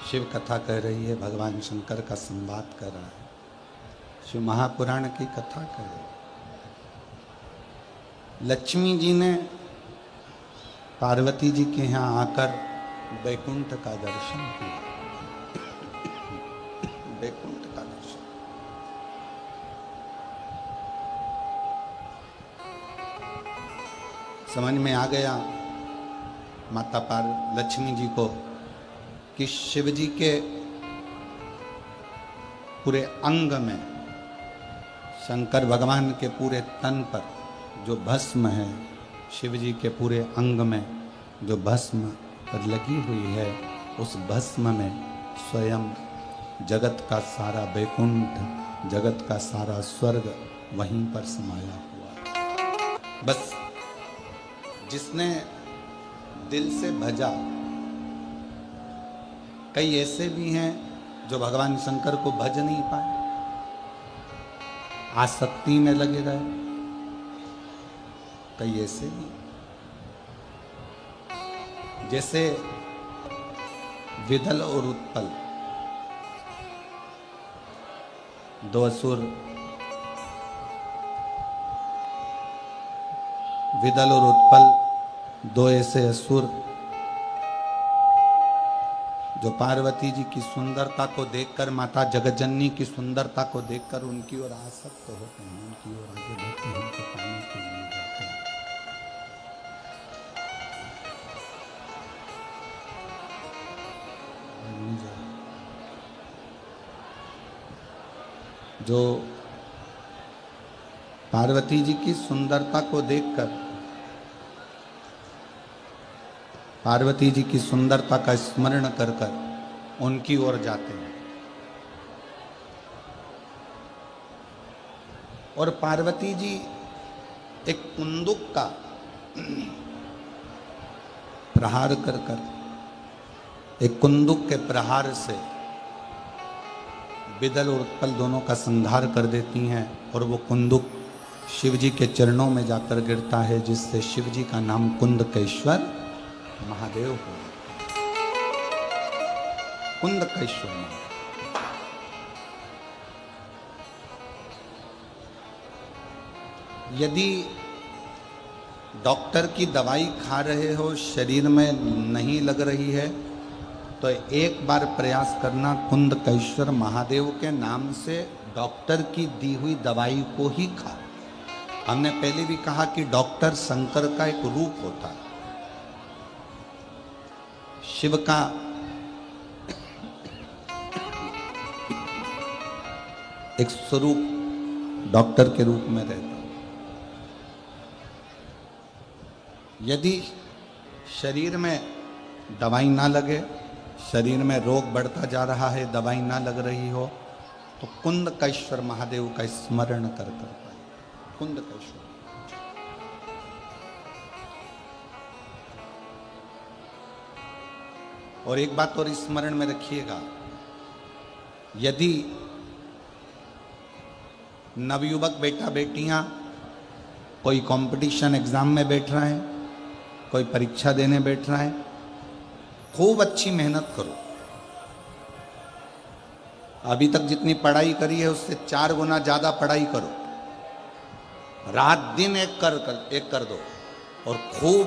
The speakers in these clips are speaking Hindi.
शिव कथा कह रही है, भगवान शंकर का संवाद कर रहा है, शिव महापुराण की कथा कह रही है। लक्ष्मी जी ने पार्वती जी के यहाँ आकर वैकुंठ का दर्शन किया। वैकुंठ का दर्शन, समझ में आ गया माता लक्ष्मी जी को कि शिव जी के पूरे अंग में, शंकर भगवान के पूरे तन पर जो भस्म है, शिव जी के पूरे अंग में जो भस्म पर लगी हुई है, उस भस्म में स्वयं जगत का सारा वैकुंठ, जगत का सारा स्वर्ग वहीं पर समाया हुआ। बस जिसने दिल से भजा, कई ऐसे भी हैं जो भगवान शंकर को भज नहीं पाए, आसक्ति में लगे रहे, कई ऐसे भी, जैसे विदल और उत्पल, दो असुर, विदल और उत्पल दो ऐसे असुर जो पार्वती जी की सुंदरता को देखकर, माता जगज्जननी की सुंदरता को देखकर उनकी ओर आसक्त होते हैं, उनकी ओर आगे बढ़ते हैं, उनको पाने के लिए जाते हैं। जो पार्वती जी की सुंदरता को देखकर, पार्वती जी की सुंदरता का स्मरण कर कर उनकी ओर जाते हैं। और पार्वती जी एक कुंदुक का प्रहार कर कर, एक कुंदुक के प्रहार से विदल और उत्पल दोनों का संहार कर देती हैं, और वो कुंदुक शिव जी के चरणों में जाकर गिरता है, जिससे शिव जी का नाम कुंदकेश्वर महादेव हो। कुंदकेश्वर महादेव। यदि डॉक्टर की दवाई खा रहे हो, शरीर में नहीं लग रही है, तो एक बार प्रयास करना, कुंदकेश्वर महादेव के नाम से डॉक्टर की दी हुई दवाई को ही खा। हमने पहले भी कहा कि डॉक्टर शंकर का एक रूप होता है, शिव का एक स्वरूप डॉक्टर के रूप में रहता है। यदि शरीर में दवाई ना लगे, शरीर में रोग बढ़ता जा रहा है, दवाई ना लग रही हो, तो कुंदकेश्वर महादेव का स्मरण कर पाए। कुंदकेश्वर। और एक बात और स्मरण में रखिएगा, यदि नवयुवक बेटा बेटियां कोई कंपटीशन एग्जाम में बैठ रहे हैं, कोई परीक्षा देने बैठ रहे हैं, खूब अच्छी मेहनत करो। अभी तक जितनी पढ़ाई करी है उससे 4 गुना ज्यादा पढ़ाई करो, रात दिन एक कर दो, और खूब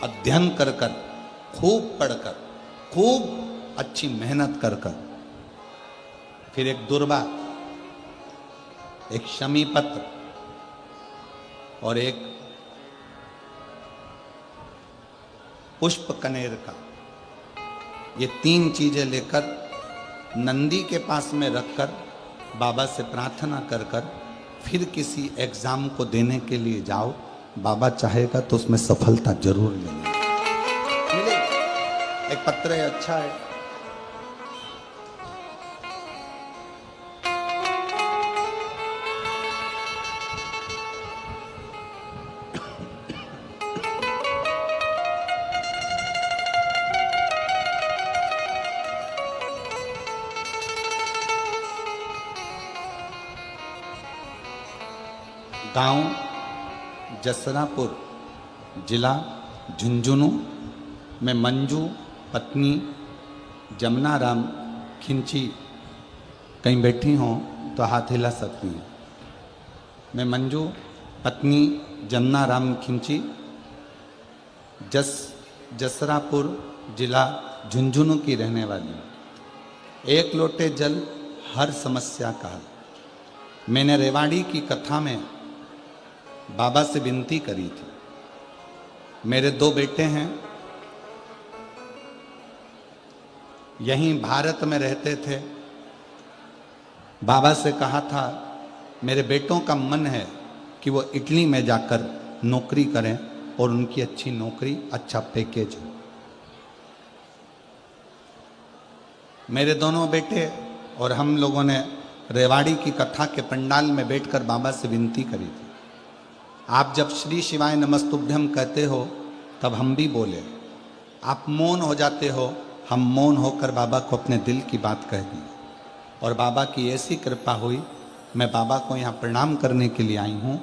अध्ययन कर कर, खूब पढ़कर, खूब अच्छी मेहनत कर कर, फिर एक दुर्वा, एक शमी पत्र और एक पुष्प कनेर का, ये 3 चीजें लेकर नंदी के पास में रखकर बाबा से प्रार्थना कर कर फिर किसी एग्जाम को देने के लिए जाओ। बाबा चाहेगा तो उसमें सफलता जरूर मिलेगी। एक पत्र है, अच्छा है। गांव जसरापुर, जिला झुंझुनू में मंजू पत्नी जमुना राम खिंची कहीं बैठी हों तो हाथ हिला सकती हैं। मैं मंजू पत्नी जमुना राम खिंची जसरापुर जिला झुंझुनू की रहने वाली हूँ। एक लोटे जल हर समस्या का हल। मैंने रेवाड़ी की कथा में बाबा से विनती करी थी। मेरे 2 बेटे हैं, यहीं भारत में रहते थे। बाबा से कहा था मेरे बेटों का मन है कि वो इटली में जाकर नौकरी करें और उनकी अच्छी नौकरी, अच्छा पैकेज हो। मेरे दोनों बेटे और हम लोगों ने रेवाड़ी की कथा के पंडाल में बैठकर बाबा से विनती करी थी। आप जब श्री शिवाय नमस्तुभ्यम कहते हो तब हम भी बोले, आप मौन हो जाते हो, हम मौन होकर बाबा को अपने दिल की बात कह दी और बाबा की ऐसी कृपा हुई, मैं बाबा को यहाँ प्रणाम करने के लिए आई हूँ।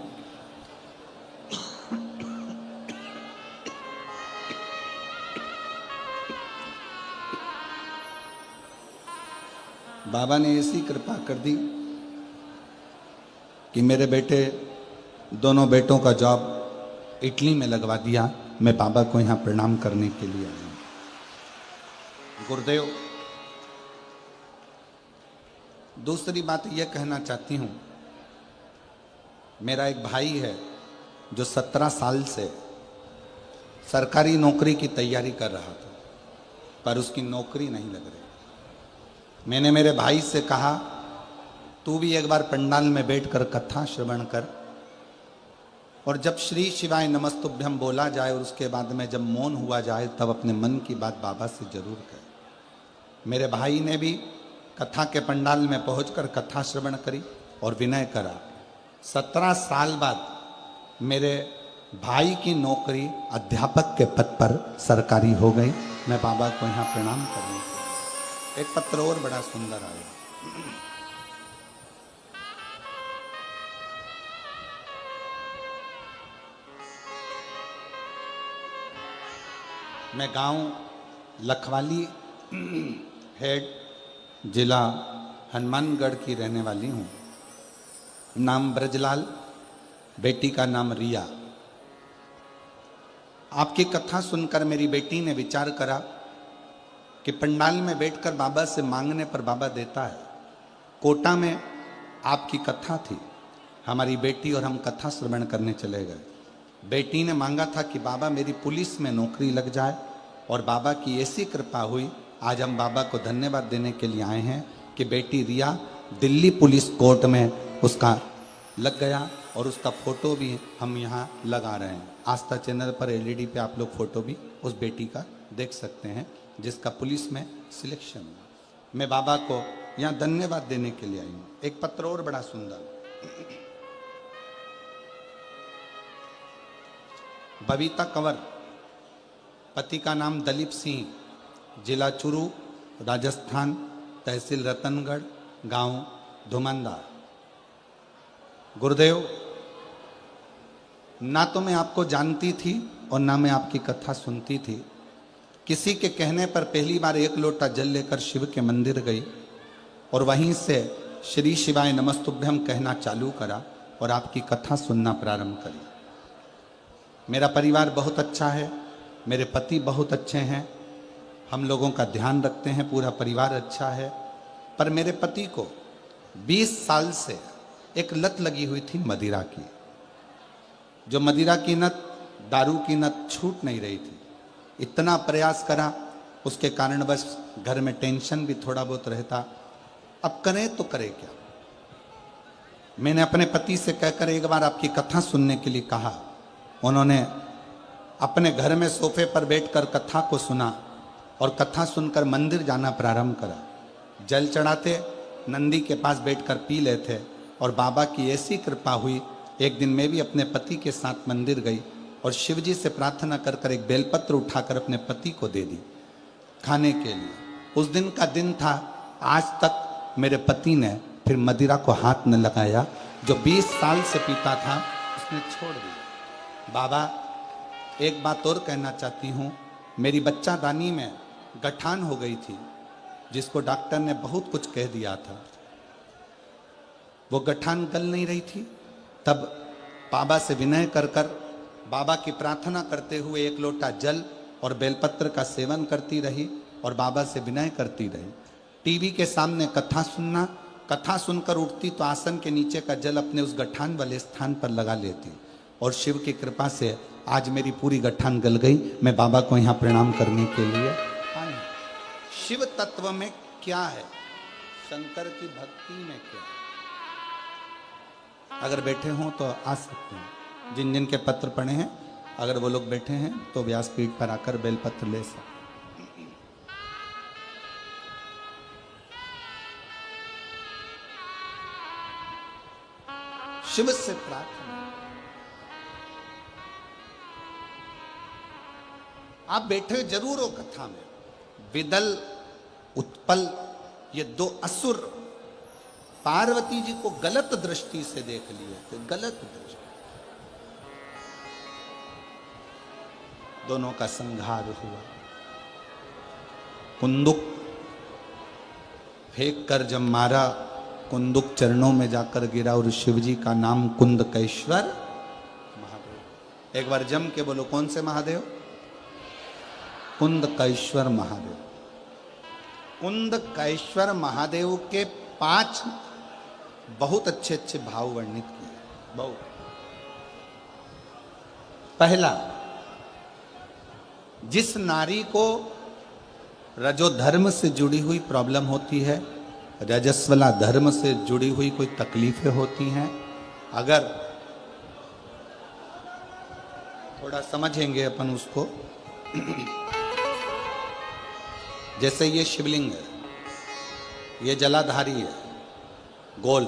बाबा ने ऐसी कृपा कर दी कि मेरे बेटे, दोनों बेटों का जॉब इटली में लगवा दिया। मैं बाबा को यहाँ प्रणाम करने के लिए आई हूँ। गुरुदेव, दूसरी बात यह कहना चाहती हूँ, मेरा एक भाई है जो 17 साल से सरकारी नौकरी की तैयारी कर रहा था, पर उसकी नौकरी नहीं लग रही। मैंने मेरे भाई से कहा, तू भी एक बार पंडाल में बैठकर कथा श्रवण कर, और जब श्री शिवाय नमस्तुभ्यम बोला जाए और उसके बाद में जब मौन हुआ जाए तब अपने मन की बात बाबा से जरूर कहे। मेरे भाई ने भी कथा के पंडाल में पहुंचकर कथा श्रवण करी और विनय करा। 17 साल बाद मेरे भाई की नौकरी अध्यापक के पद पर सरकारी हो गई। मैं बाबा को यहाँ प्रणाम करने के लिए। एक पत्र और बड़ा सुंदर आया। मैं गांव लखवाली हेड जिला हनुमानगढ़ की रहने वाली हूँ। नाम ब्रजलाल, बेटी का नाम रिया। आपकी कथा सुनकर मेरी बेटी ने विचार करा कि पंडाल में बैठकर बाबा से मांगने पर बाबा देता है। कोटा में आपकी कथा थी, हमारी बेटी और हम कथा श्रवण करने चले गए। बेटी ने मांगा था कि बाबा मेरी पुलिस में नौकरी लग जाए, और बाबा की ऐसी कृपा हुई, आज हम बाबा को धन्यवाद देने के लिए आए हैं कि बेटी रिया दिल्ली पुलिस कोर्ट में उसका लग गया, और उसका फोटो भी हम यहाँ लगा रहे हैं। आस्था चैनल पर एलईडी पे आप लोग फोटो भी उस बेटी का देख सकते हैं जिसका पुलिस में सिलेक्शन हुआ। मैं बाबा को यहाँ धन्यवाद देने के लिए आई हूँ। एक पत्र और बड़ा सुंदर। बबीता कंवर, पति का नाम दलीप सिंह, जिला चुरू, राजस्थान, तहसील रतनगढ़, गांव धुमंदार। गुरुदेव, ना तो मैं आपको जानती थी और ना मैं आपकी कथा सुनती थी। किसी के कहने पर पहली बार 1 लोटा जल लेकर शिव के मंदिर गई और वहीं से श्री शिवाय नमस्तुभ्यम कहना चालू करा और आपकी कथा सुनना प्रारंभ करी। मेरा परिवार बहुत अच्छा है, मेरे पति बहुत अच्छे हैं, हम लोगों का ध्यान रखते हैं, पूरा परिवार अच्छा है। पर मेरे पति को 20 साल से एक लत लगी हुई थी मदिरा की। जो मदिरा की लत, दारू की लत छूट नहीं रही थी। इतना प्रयास करा, उसके कारण बस घर में टेंशन भी थोड़ा बहुत रहता। अब करें तो करें क्या। मैंने अपने पति से कहकर एक बार आपकी कथा सुनने के लिए कहा। उन्होंने अपने घर में सोफे पर बैठकर कथा को सुना और कथा सुनकर मंदिर जाना प्रारंभ करा। जल चढ़ाते, नंदी के पास बैठकर पी लेते, और बाबा की ऐसी कृपा हुई, एक दिन मैं भी अपने पति के साथ मंदिर गई और शिवजी से प्रार्थना कर कर एक बेलपत्र उठाकर अपने पति को दे दी खाने के लिए। उस दिन का दिन था। आज तक मेरे पति ने फिर मदिरा को हाथ न लगाया। जो 20 साल से पीता था उसने छोड़ दिया। बाबा, एक बात और कहना चाहती हूँ। मेरी बच्चादानी में गठान हो गई थी। जिसको डॉक्टर ने बहुत कुछ कह दिया था, वो गठान गल नहीं रही थी। तब बाबा से विनय कर कर बाबा की प्रार्थना करते हुए एक लोटा जल और बेलपत्र का सेवन करती रही और बाबा से विनय करती रही। टीवी के सामने कथा सुनना, कथा सुनकर उठती तो आसन के नीचे का जल अपने उस गठान वाले स्थान पर लगा लेती और शिव की कृपा से आज मेरी पूरी गठान गल गई। मैं बाबा को यहाँ प्रणाम करने के लिए आई। शिव तत्व में क्या है, शंकर की भक्ति में क्या है? अगर बैठे हों तो आ सकते हैं। जिन जिन के पत्र पढ़े हैं, अगर वो लोग बैठे हैं तो व्यासपीठ पर आकर बेलपत्र ले सकते। शिव से प्रार्थना, आप बैठे जरूर हो कथा में। विदल उत्पल ये दो असुर पार्वती जी को गलत दृष्टि से देख लिए थे, गलत दृष्टि। दोनों का संहार हुआ। कुंदुक फेंक कर जब मारा, कुंदुक चरणों में जाकर गिरा और शिव जी का नाम कुंदकेश्वर महादेव। एक बार जम के बोलो, कौन से महादेव? कुंदकेश्वर महादेव। कुंदकेश्वर महादेव के 5 बहुत अच्छे अच्छे भाव वर्णित किए। बहुत। पहला, जिस नारी को रजोधर्म से जुड़ी हुई प्रॉब्लम होती है, रजस्वला धर्म से जुड़ी हुई कोई तकलीफें होती हैं, अगर थोड़ा समझेंगे अपन उसको, जैसे ये शिवलिंग है, ये जलाधारी है गोल,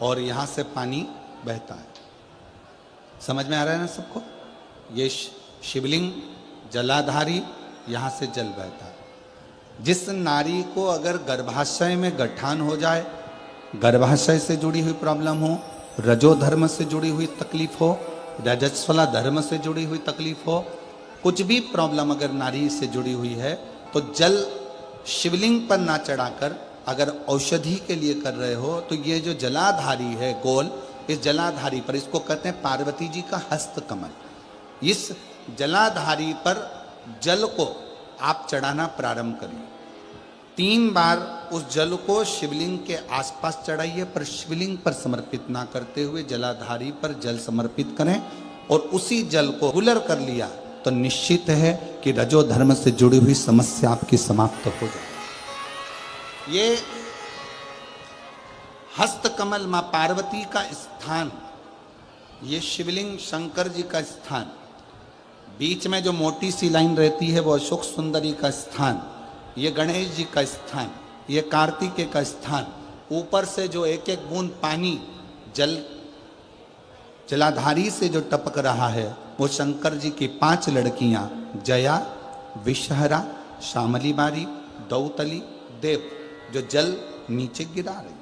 और यहां से पानी बहता है। समझ में आ रहा है ना सबको? ये शिवलिंग जलाधारी, यहां से जल बहता है। जिस नारी को अगर गर्भाशय में गठान हो जाए, गर्भाशय से जुड़ी हुई प्रॉब्लम हो, रजोधर्म से जुड़ी हुई तकलीफ हो, रजस्वला धर्म से जुड़ी हुई तकलीफ हो, कुछ भी प्रॉब्लम अगर नारी से जुड़ी हुई है, तो जल शिवलिंग पर ना चढ़ाकर अगर औषधि के लिए कर रहे हो, तो ये जो जलाधारी है गोल, इस जलाधारी पर, इसको कहते हैं पार्वती जी का हस्त कमल, इस जलाधारी पर जल को आप चढ़ाना प्रारंभ करिए। 3 बार उस जल को शिवलिंग के आसपास चढ़ाइए, पर शिवलिंग पर समर्पित ना करते हुए जलाधारी पर जल समर्पित करें, और उसी जल को गुलर कर लिया तो निश्चित है कि रजोधर्म से जुड़ी हुई समस्या आपकी समाप्त हो जाए। ये हस्तकमल मां पार्वती का स्थान, ये शिवलिंग शंकर जी का स्थान, बीच में जो मोटी सी लाइन रहती है वो अशोक सुंदरी का स्थान, ये गणेश जी का स्थान, ये कार्तिकेय का स्थान, ऊपर से जो एक एक बूंद पानी जलाधारी से जो टपक रहा है, वो शंकर जी की 5 लड़कियां, जया, विषहरा, श्यामली बारी, दौतली, देव, जो जल नीचे गिरा रही।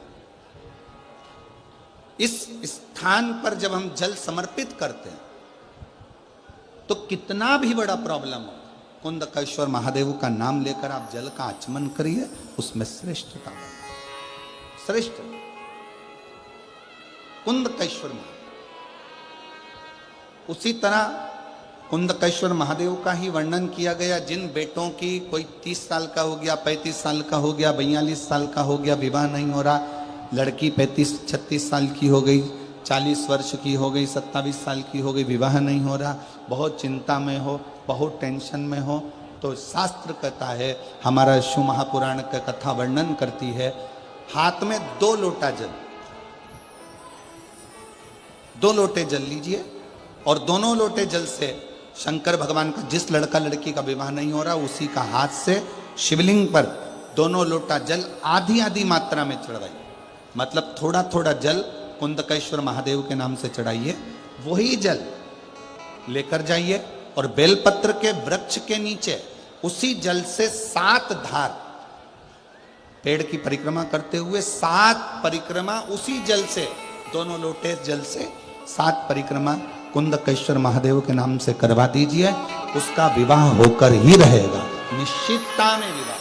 इस स्थान पर जब हम जल समर्पित करते हैं तो कितना भी बड़ा प्रॉब्लम हो, कुंदकेश्वर महादेव का नाम लेकर आप जल का आचमन करिए, उसमें श्रेष्ठता, श्रेष्ठ कुंदकेश्वर महादेव। उसी तरह कुंदकेश्वर महादेव का ही वर्णन किया गया, जिन बेटों की कोई 30 साल का हो गया, 35 साल का हो गया, 42 साल का हो गया, विवाह नहीं हो रहा, लड़की 35-36 साल की हो गई, 40 वर्ष की हो गई, 27 साल की हो गई, विवाह नहीं हो रहा, बहुत चिंता में हो, बहुत टेंशन में हो, तो शास्त्र कहता है, हमारा शिव महापुराण का कथा वर्णन करती है, हाथ में 2 लोटा जल, 2 लोटे जल लीजिए, और दोनों लोटे जल से शंकर भगवान का, जिस लड़का लड़की का विवाह नहीं हो रहा, उसी का हाथ से शिवलिंग पर दोनों लोटा जल आधी आधी मात्रा में चढ़ाइए। मतलब थोड़ा थोड़ा जल कुंदकेश्वर महादेव के नाम से चढ़ाइए, वही जल लेकर जाइए और बेलपत्र के वृक्ष के नीचे उसी जल से 7 धार, पेड़ की परिक्रमा करते हुए 7 परिक्रमा उसी जल से, दोनों लोटे जल से 7 परिक्रमा कुंदकेश्वर महादेव के नाम से करवा दीजिए, उसका विवाह होकर ही रहेगा, निश्चितता में विवाह।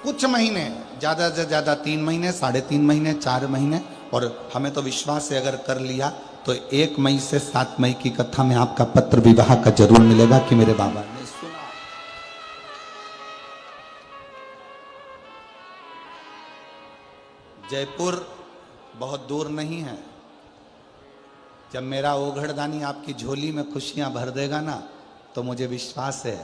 कुछ महीने, ज़्यादा से ज़्यादा 3 महीने, 3.5 महीने, 4 महीने, और हमें तो विश्वास है अगर कर लिया तो 1 मई से 7 मई की कथा में आपका पत्र विवाह का जरूर मिलेगा कि मेरे बाबा ने सुना। जयपुर बहुत दूर नहीं है। जब मेरा ओघड़दानी आपकी झोली में खुशियां भर देगा ना, तो मुझे विश्वास है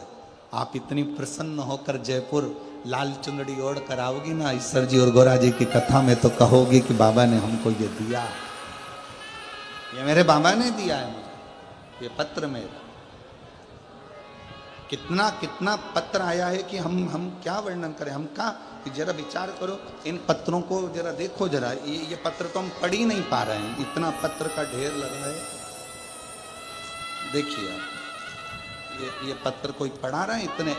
आप इतनी प्रसन्न होकर जयपुर लाल चुंदड़ी ओढ़ कर आओगी ना ईश्वर जी और गोरा जी की कथा में, तो कहोगी कि बाबा ने हमको ये दिया, ये मेरे बाबा ने दिया है मुझे, ये पत्र मेरा। कितना कितना पत्र आया है कि हम क्या वर्णन करें। हम कहा कि जरा विचार करो, इन पत्रों को जरा देखो, जरा ये पत्र तो हम पढ़ ही नहीं पा रहे हैं, इतना पत्र का ढेर लगा है। देखिए आप, ये पत्र कोई पढ़ा रहा है इतने।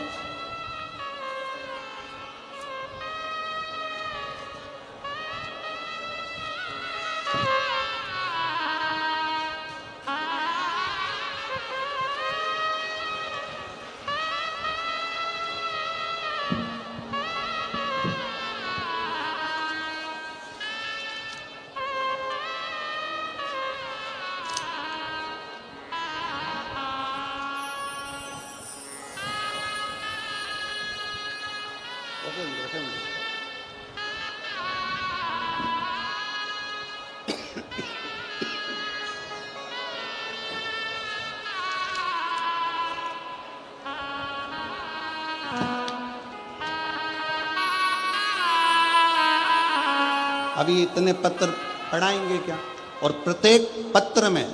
अभी इतने पत्र पढ़ाएंगे क्या? और प्रत्येक पत्र में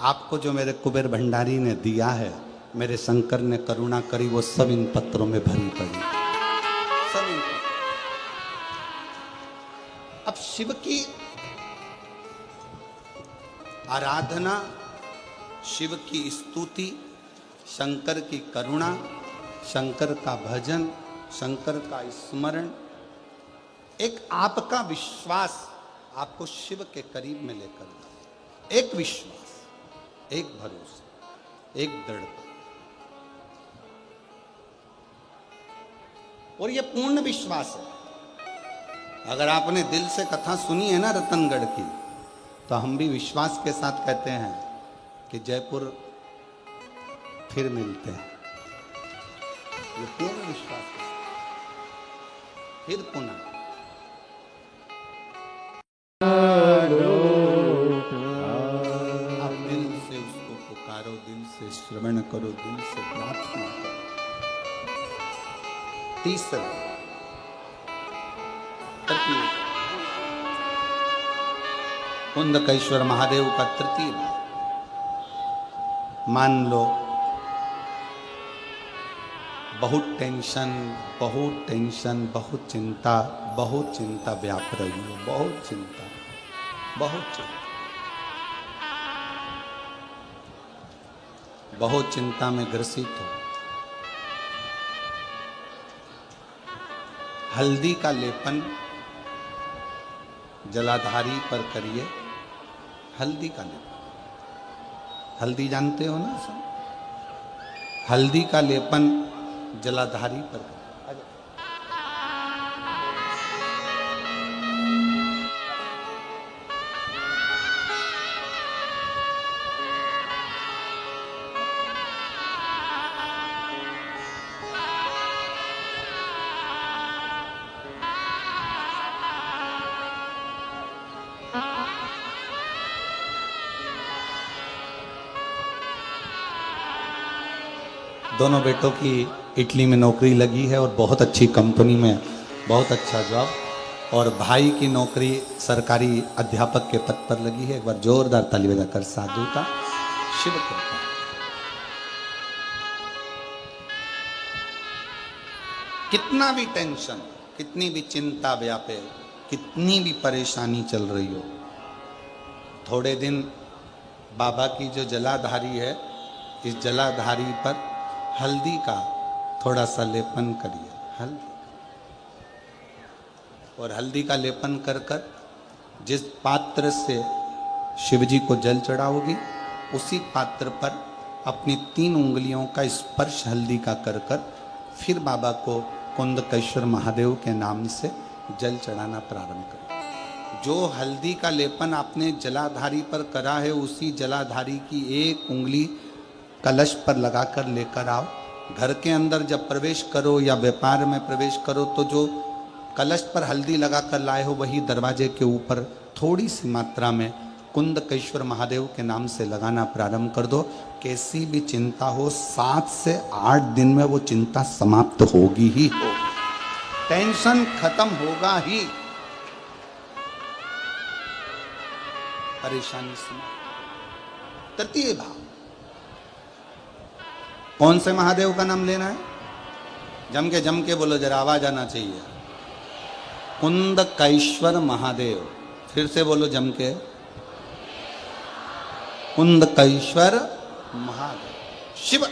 आपको जो मेरे कुबेर भंडारी ने दिया है, मेरे शंकर ने करुणा करी, वो सब इन पत्रों में भरी पड़ी, सब इन पत्रों। अब शिव की आराधना, शिव की स्तुति, शंकर की करुणा, शंकर का भजन, शंकर का स्मरण, एक आपका विश्वास आपको शिव के करीब में लेकर जाए। एक विश्वास, एक भरोसा, एक दृढ़ता, और ये पूर्ण विश्वास है। अगर आपने दिल से कथा सुनी है ना रतनगढ़ की, तो हम भी विश्वास के साथ कहते हैं कि जयपुर फिर मिलते हैं। ये पूर्ण विश्वास है, फिर पुनः आप दिल से उसको पुकारो, दिल से श्रवण करो, दिल से प्रार्थना करो। तीसरा कुंदकेश्वर महादेव का तृतीय भाव। मान लो बहुत टेंशन, बहुत चिंता व्याप रही हो, बहुत चिंता, बहुत चिंता में ग्रसित हो। हल्दी का लेपन जलाधारी पर करिए। हल्दी का लेपन, हल्दी जानते हो ना सब? हल्दी का लेपन जलाधारी पर करिए। दोनों बेटों की इटली में नौकरी लगी है और बहुत अच्छी कंपनी में, बहुत अच्छा जॉब, और भाई की नौकरी सरकारी अध्यापक के पद पर लगी है। एक बार जोरदार ताली बजाकर साधु का शिव कृपा। कितना भी टेंशन, कितनी भी चिंता व्यापे, कितनी भी परेशानी चल रही हो, थोड़े दिन बाबा की जो जलाधारी है, इस जलाधारी पर हल्दी का थोड़ा सा लेपन करिए। हल्दी, और हल्दी का लेपन कर कर जिस पात्र से शिवजी को जल चढ़ाओगी, उसी पात्र पर अपनी 3 उंगलियों का स्पर्श हल्दी का कर कर फिर बाबा को कुंदकेश्वर महादेव के नाम से जल चढ़ाना प्रारंभ करो। जो हल्दी का लेपन आपने जलाधारी पर करा है, उसी जलाधारी की एक उंगली कलश पर लगाकर लेकर आओ। घर के अंदर जब प्रवेश करो या व्यापार में प्रवेश करो तो जो कलश पर हल्दी लगाकर लाए हो वही दरवाजे के ऊपर थोड़ी सी मात्रा में कुंदकेश्वर महादेव के नाम से लगाना प्रारंभ कर दो। कैसी भी चिंता हो 7 से 8 दिन में वो चिंता समाप्त होगी ही हो, टेंशन खत्म होगा ही, परेशानी समाप्त। तृतीय भाव, कौन से महादेव का नाम लेना है? जम के बोलो, जरा आवाज आना चाहिए। कुंदकेश्वर महादेव। फिर से बोलो जम के, कुंदकेश्वर महादेव। शिव